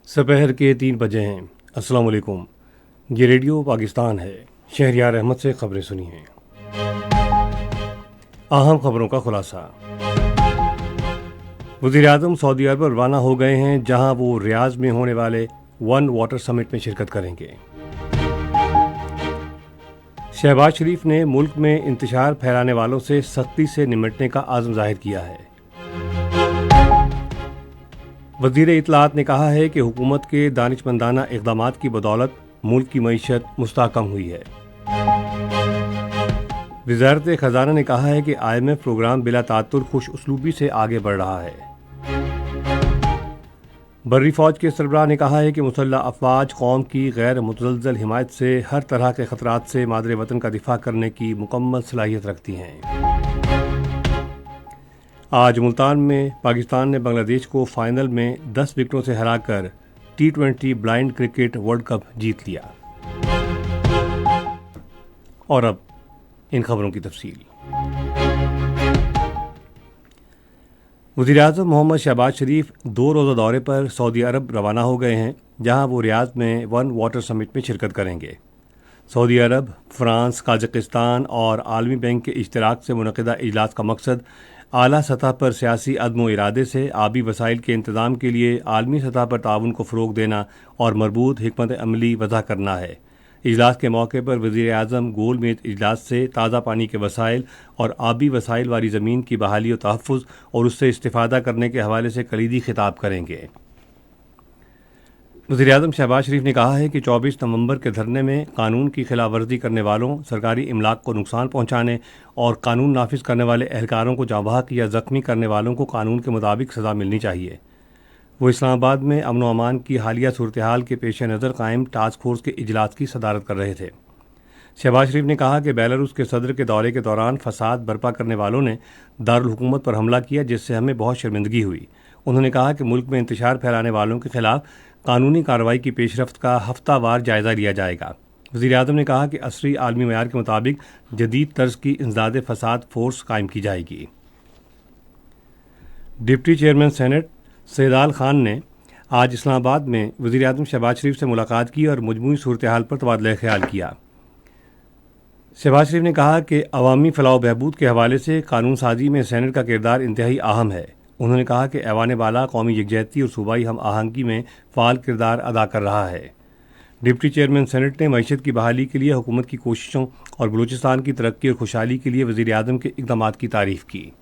दोपहर के 3 बजे हैं। अस्सलाम वालेकुम। ये रेडियो पाकिस्तान है। शहरियार अहमद से खबरें सुनिए। अहम खबरों का खुलासा। वज़ीर-ए-आज़म सऊदी अरब रवाना हो गए हैं, जहां वो रियाज में होने वाले वन वाटर समिट में शिरकत करेंगे। शहबाज शरीफ ने मुल्क में इंतशार फैलाने वालों से सख्ती से निपटने का आज़म जाहिर किया है। वज़ीर इत्तलाआत ने कहा है कि हुकूमत के दानिशमंदाना इक़दामात की बदौलत मुल्क की मईशत मुस्तहकम हुई है। वज़ारत ख़ज़ाना ने कहा है कि IMF प्रोग्राम बिला तात्तुर खुश उसलूबी से आगे बढ़ रहा है। बर्री फ़ौज के सरबराह ने कहा है कि मुसल्लह अफ़वाज कौम की गैर मुतज़लज़ल हिमायत से हर तरह के ख़तरात से मादरे वतन का दिफा करने की मुकम्मल सलाहियत रखती हैं। आज मुल्तान में पाकिस्तान ने बांग्लादेश को फाइनल में 10 विकेटों से हराकर T20 blind cricket world cup जीत लिया। और अब इन खबरों की तफसील। वज़ीर-ए-आज़म मोहम्मद शहबाज शरीफ 2 रोज़ा दौरे पर सऊदी अरब रवाना हो गए हैं, जहां वो रियाद में वन वाटर समिट में शिरकत करेंगे। सऊदी अरब, फ्रांस, काज़ाकिस्तान और आलमी बैंक के इश्तराक से मुनक़िदा इजलास का मकसद आला सतह पर सियासी अज़्म इरादे से आबी वसाइल के इंतज़ाम के लिए आलमी सतह पर ताउन को फ़रोग़ देना और मरबूत हिकमत अमली वज़ा करना है। इजलास के मौके पर वज़ीर-ए-आज़म गोल मेज़ इजलास से ताज़ा पानी के वसाइल और आबी वसाइल वाली ज़मीन की बहाली और तहफ़्फ़ुज़ और उससे इस्तिफ़ादा करने के हवाले से कलीदी खिताब करेंगे। वज़ीर-ए-आज़म शहबाज शरीफ ने कहा है कि 24 नवंबर के धरने में कानून की खिलाफ वर्जी करने वालों, सरकारी इमलाक को नुकसान पहुँचाने और कानून नाफिज करने वाले एहलकारों को जांबाहक या ज़ख्मी करने वालों को कानून के मुताबिक सज़ा मिलनी चाहिए। वो इस्लामाबाद में अमन व अमान की हालिया सूरत हाल के पेश नज़र कायम टास्क फोर्स के इजलास की सदारत कर रहे थे। शहबाज शरीफ ने कहा कि बेलारूस के सदर के दौरे के दौरान फसाद बर्पा करने वालों ने दारुल हुकूमत पर हमला किया, जिससे हमें बहुत शर्मिंदगी हुई। उन्होंने कहा कि मुल्क में इंतशार फैलाने वालों के खिलाफ कानूनी कार्रवाई की पेशरफ्त का हफ्तावार जायज़ा लिया जाएगा। वज़ीर-ए-आज़म ने कहा कि असरी आलमी मयार के मुताबिक जदीद तर्ज की इंसदाद फसाद फोर्स कायम की जाएगी। डिप्टी चेयरमैन सेनेट सैयदाल खान ने आज इस्लामाबाद में वज़ीर-ए-आज़म शहबाज शरीफ से मुलाकात की और मजमूई सूरत हाल पर तबादला ख्याल किया। शहबाज शरीफ ने कहा कि अवामी फलाह बहबूद के हवाले से कानून साजी में सेनेट का किरदार इंतहाई अहम है। उन्होंने कहा कि ऐवान बाला कौमी यकजहती और सूबाई हम आहंगी में फ़ाल किरदार अदा कर रहा है। डिप्टी चेयरमैन सेनेट ने मईशत की बहाली के लिए हुकूमत की कोशिशों और बलूचिस्तान की तरक्की और खुशहाली के लिए वज़ीर-ए-आज़म के इक़दामात की तारीफ़ की।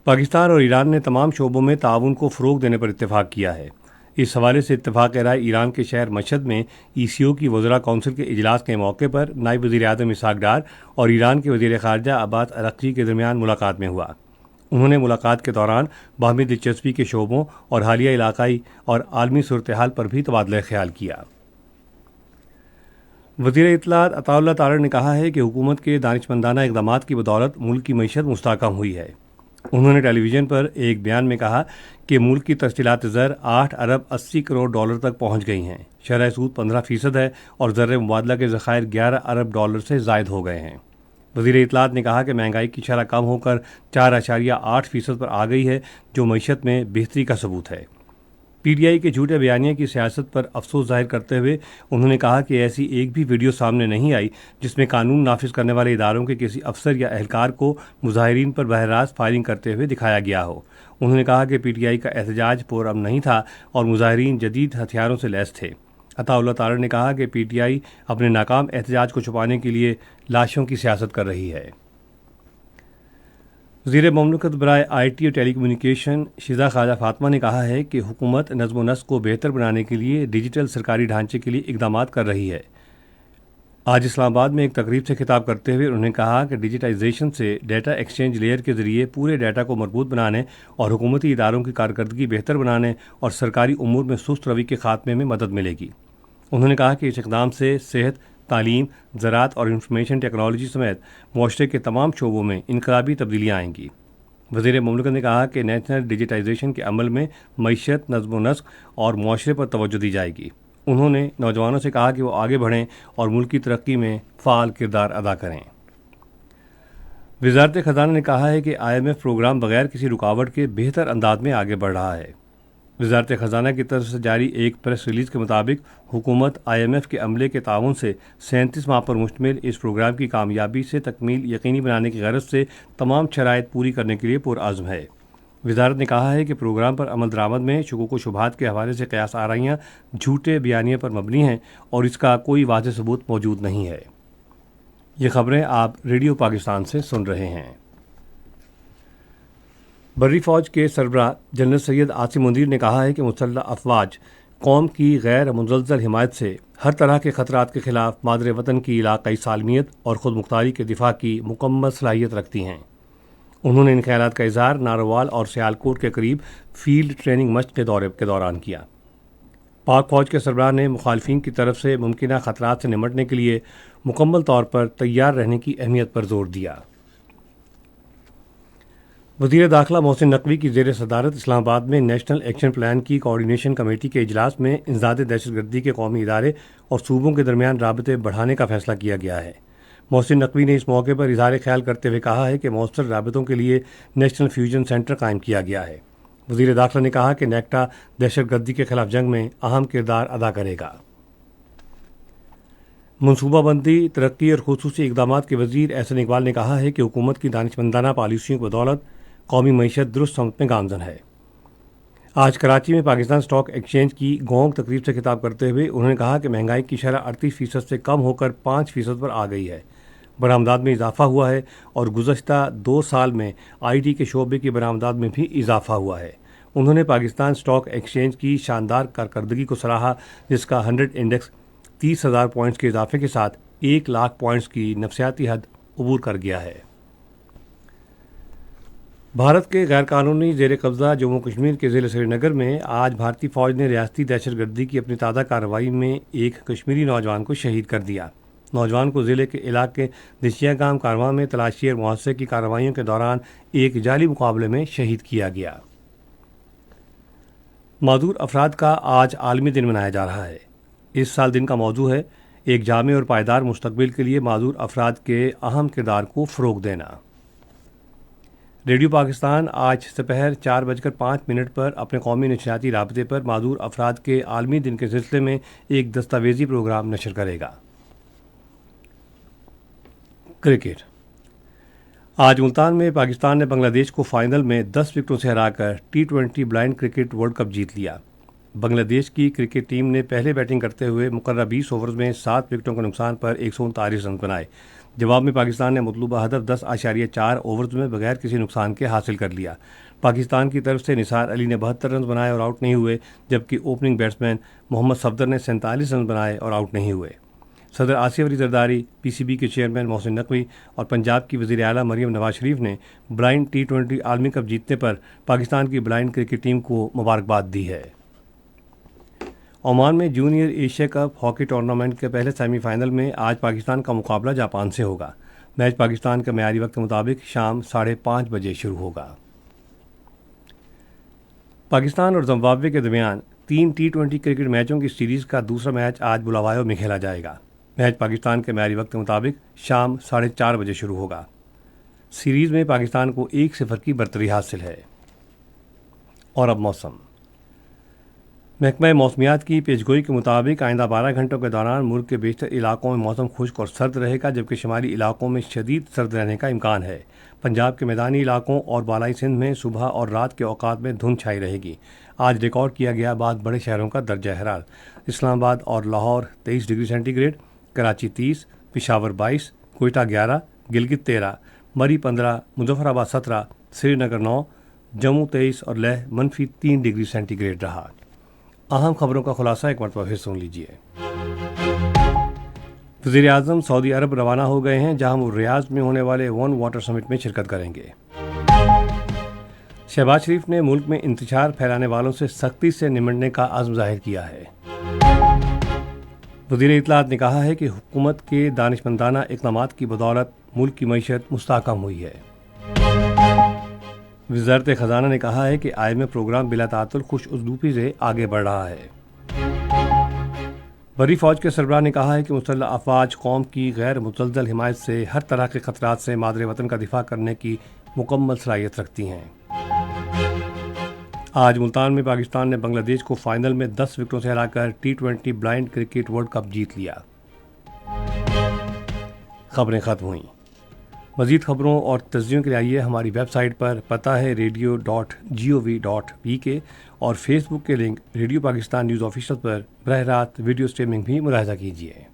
पाकिस्तान और ईरान ने तमाम शोबों में ताउन को फ़रोग़ देने पर इत्तेफाक किया है। इस हवाले से इत्तेफाक राय ईरान के शहर मशहद में ECO की वज़रा कौंसिल के इजलास के मौके पर नायब वज़ीर-ए-आज़म इसहाक़ डार और ईरान के वज़ीर ख़ारजा अब्बास अरग़ची के दरमियान मुलाकात में हुआ। उन्होंने मुलाकात के दौरान बाहमी दिलचस्पी के शोबों और हालिया इलाकाई और आलमी सूरत हाल पर भी तबादला ख्याल किया। वज़ीर इत्तलाआत अताउल्लाह तारड़ ने कहा है कि हुकूमत के दानिशमंदाना इक़दामात की बदौलत मुल्क की मईशत मुस्तहकम हुई है। उन्होंने टेलीविज़न पर एक बयान में कहा कि मुल्क की तस्हीलात ज़र 8 अरब 80 करोड़ डॉलर तक पहुँच गई हैं, शरह सूद 15% है और ज़र मुबादला के ज़खायर 11 अरब डॉलर से ज़ायद हो गए हैं। वज़ीर इत्तलाआत ने कहा कि महंगाई की शरह कम होकर 4.8% पर आ गई है, जो मईशत में बेहतरी का सबूत है। PTI के झूठे बयानिया की सियासत पर अफसोस जाहिर करते हुए उन्होंने कहा कि ऐसी एक भी वीडियो सामने नहीं आई जिसमें कानून नाफिज करने वाले इदारों के किसी अफसर या एहलकार को मुजाहिरीन पर बहरास्त फायरिंग करते हुए दिखाया गया हो। उन्होंने कहा कि PTI का एहतजाज पुरअमन नहीं था और मुजाहिरीन जदीद हथियारों से लैस थे। अताउल्लाह तारड़ ने कहा कि PTI अपने नाकाम एहतजाज को छुपाने के लिए लाशों की सियासत कर रही है। वज़ीर ममलकत बराए IT और टेली कम्युनिकेशन शिज़ा ख्वाजा फातिमा ने कहा है कि हुकूमत नज़्म व नस्क को बेहतर बनाने के लिए डिजिटल सरकारी ढांचे के लिए इक़दामात कर रही है। आज इस्लामाबाद में एक तकरीब से खिताब करते हुए उन्होंने कहा कि डिजिटाइजेशन से डेटा एक्सचेंज लेयर के ज़रिए पूरे डाटा को मजबूत बनाने और हुकूमती इदारों की कारकर्दगी बेहतर बनाने और सरकारी उमूर में सुस्त रवि के खात्मे में मदद मिलेगी। उन्होंने कहा कि इस इक़दाम से सेहत, तालीम, ज़राअत और इंफॉर्मेशन टेक्नोलॉजी समेत मुआशरे के तमाम शोबों में इनकलाबी तब्दीलियाँ आएंगी। वज़ीर मुमलिकत ने कहा कि नेशनल डिजिटाइजेशन के अमल में मईशत, नज़्म व नस्क और मुआशरे पर तवज्जो दी जाएगी। उन्होंने नौजवानों से कहा कि वो आगे बढ़ें और मुल्क की तरक्की में फ़ाल किरदार अदा करें। वज़ारत ख़ज़ाना ने कहा है कि IMF प्रोग्राम बगैर किसी रुकावट के बेहतर अंदाज में आगे बढ़ रहा है। वजारत खजाना की तरफ से जारी एक प्रेस रिलीज के मुताबिक हुकूमत IMF के अमले के ताउन से 37 माह पर मुश्तमिल इस प्रोग्राम की कामयाबी से तकमील यकीनी बनाने की गरज से तमाम शराइत पूरी करने के लिए पुरअज़्म है। वजारत ने कहा है कि प्रोग्राम पर अमल दरामद में शुकूक व शुबहात के हवाले से क़यास आराइयाँ झूठे बयानिए पर मबनी हैं और इसका कोई वाज़ेह सबूत मौजूद नहीं है। ये खबरें आप रेडियो पाकिस्तान से सुन रहे हैं। बर्री फ़ौज के सरबराह जनरल सैयद आसिम मुनीर ने कहा है कि मुसल्लह अफवाज कौम की गैर मुज़लज़ल हिमायत से हर तरह के ख़तरात के ख़िलाफ़ मादरे वतन की इलाक़ाई सालमियत और ख़ुद मुख्तारी के दिफा की मुकम्मल सलाहियत रखती हैं। उन्होंने इन ख़यालात का इज़हार नारोवाल और सियालकोट के करीब फील्ड ट्रेनिंग मश्क़ के दौरे के दौरान किया। पाक फ़ौज के सरबराह ने मुखालफिन की तरफ से मुमकिना ख़तरात से निमटने के लिए मुकम्मल तौर पर तैयार रहने की अहमियत पर जोर दिया। वज़ीर दाखिला मोहसिन नकवी की ज़ेर सदारत इस्लामाबाद में नेशनल एक्शन प्लान की कोऑर्डिनेशन कमेटी के इजलास में इंसदाद दहशतगर्दी के कौमी इदारे और सूबों के दरमियान राबते बढ़ाने का फैसला किया गया है। मोहसिन नकवी ने इस मौके पर इज़हार ख्याल करते हुए कहा है कि मौसर राबतों के लिए नेशनल फ्यूजन सेंटर कायम किया गया है। वज़ीर दाखिला ने कहा कि नेक्टा दहशतगर्दी के खिलाफ जंग में अहम किरदार अदा करेगा। मनसूबाबंदी, तरक्की और खुसूसी इक़दामात के वज़ीर एहसन इकबाल ने कहा है कि हुकूमत की दानिशमंदाना पॉलिसियों की बदौलत कौमी मईशत दुरुस्त समत में गामज़न है। आज कराची में पाकिस्तान स्टॉक एक्सचेंज की गोंग तकरीब से खिताब करते हुए उन्होंने कहा कि महंगाई की शरह 38% से कम होकर 5% पर आ गई है। बरामदात में इजाफा हुआ है और गुज़श्ता 2 साल में IT के शोबे की बरामदात में भी इजाफा हुआ है। उन्होंने पाकिस्तान स्टॉक एक्सचेंज की शानदार कारकर्दगी को सराहा, जिसका 100 इंडेक्स 30,000 पॉइंट्स के इजाफे के साथ 1 लाख पॉइंट्स की नफसियाती हद अबूर कर गया है। भारत के गैर कानूनी ज़ेर कब्ज़ा जम्मू कश्मीर के ज़िले श्रीनगर में आज भारतीय फ़ौज ने रियासती दहशतगर्दी की अपनी ताज़ा कार्रवाई में एक कश्मीरी नौजवान को शहीद कर दिया। नौजवान को ज़िले के इलाके दिशियागाम कारवां में तलाशी और मुआवजे की कार्रवाइयों के दौरान एक जाली मुकाबले में शहीद किया गया। माजूर अफराद का आज आलमी दिन मनाया जा रहा है। इस साल दिन का मौजू है एक जामे और पायदार मुस्तकबिल के लिए माजूर अफराद के अहम किरदार को फ़रोग़ देना। रेडियो पाकिस्तान आज दोपहर 4:05 पर अपने कौमी नशरियाती राबते पर माजूर अफराद के आलमी दिन के सिलसिले में एक दस्तावेजी प्रोग्राम नशर करेगा। क्रिकेट। आज मुल्तान में पाकिस्तान ने बांग्लादेश को फाइनल में 10 विकेटों से हराकर T20 blind cricket world cup जीत लिया। बांग्लादेश की क्रिकेट टीम ने पहले बैटिंग करते हुए मुकर्रर 20 ओवर्स में 7 विकेटों के नुकसान पर 139 रन बनाए। जवाब में पाकिस्तान ने मतलूबा हदफ 10.4 ओवर्स में बगैर किसी नुकसान के हासिल कर लिया। पाकिस्तान की तरफ से निसार अली ने 72 रन बनाए और आउट नहीं हुए, जबकि ओपनिंग बैट्समैन मोहम्मद सफदर ने 47 रन बनाए और आउट नहीं हुए। सदर आसिफ अली जरदारी, PCB के चेयरमैन मोहसिन नकवी और पंजाब की वज़ीर आला मरियम नवाज शरीफ ने ब्लाइंड T20 आलमी कप जीतने पर पाकिस्तान की ब्लाइंड क्रिकेट टीम को मुबारकबाद दी है। ओमान में junior Asia cup hockey tournament के पहले सेमीफाइनल में आज पाकिस्तान का मुकाबला जापान से होगा। मैच पाकिस्तान के मियारी वक्त के मुताबिक शाम 5:30 बजे शुरू होगा। पाकिस्तान और जिम्बाब्वे के दरमियान 3 T20 क्रिकेट मैचों की सीरीज़ का दूसरा मैच आज बुलावायो में खेला जाएगा। मैच पाकिस्तान के मियारी वक्त के मुताबिक शाम 4:30 बजे शुरू होगा। सीरीज़ में पाकिस्तान को 1-0 की बरतरी हासिल है। और अब मौसम। महकमा मौसमियात की पेशगोई के मुताबिक आइंदा 12 घंटों के दौरान मुल्क के बेशतर इलाकों में मौसम खुश्क और सर्द रहेगा, जबकि शुमाली इलाकों में शदीद सर्द रहने का इम्कान है। पंजाब के मैदानी इलाकों और बालाई सिंध में सुबह और रात के औकात में धुंध छाई रहेगी। आज रिकॉर्ड किया गया बाद बड़े शहरों का दर्जा हरारत। इस्लामाबाद और लाहौर 23 डिग्री सेंटीग्रेड, कराची 30, पेशावर 22, कोयटा 11, गिलगित 13, मरी 15, मुजफ्फराबाद 17, श्रीनगर 9, जम्मू 23 और लेह -3 डिग्री सेंटीग्रेड रहा। अहम खबरों का खुलासा एक मरतबा फिर सुन लीजिए। वज़ीर आज़म सऊदी अरब रवाना हो गए हैं, जहां वो रियाद में होने वाले वन वाटर समिट में शिरकत करेंगे। शहबाज शरीफ ने मुल्क में इंतशार फैलाने वालों से सख्ती से निमटने का अज़्म जाहिर किया है। वज़ीर इत्तलाआत ने कहा है कि हुकूमत के दानिशमंदाना इक़दामात की बदौलत मुल्क की मईशत मुस्तहकम हुई है। वज़ारत खजाना ने कहा है कि IMF प्रोग्राम बिला तातुल खुश उसलूबी से आगे बढ़ रहा है। बर्री फ़ौज के सरबराह ने कहा है कि मुसल्लह अफवाज कौम की गैर मुतज़्ज़ल हिमायत से हर तरह के ख़तरात से मादरे वतन का दिफा करने की मुकम्मल सलाहियत रखती हैं। آج ملتان میں پاکستان نے بنگلہ دیش کو فائنل میں 10 وکٹوں سے ہرا کر T20 blind cricket world cup جیت لیا۔ خبریں ختم ہوئیں۔ مزید خبروں اور تجزیوں کے لیے آئیے ہماری ویب سائٹ پر، پتہ ہے radio.gov.pk، اور فیس بک کے link radio Pakistan news official پر براہ راست ویڈیو اسٹریمنگ بھی ملاحظہ کیجیے۔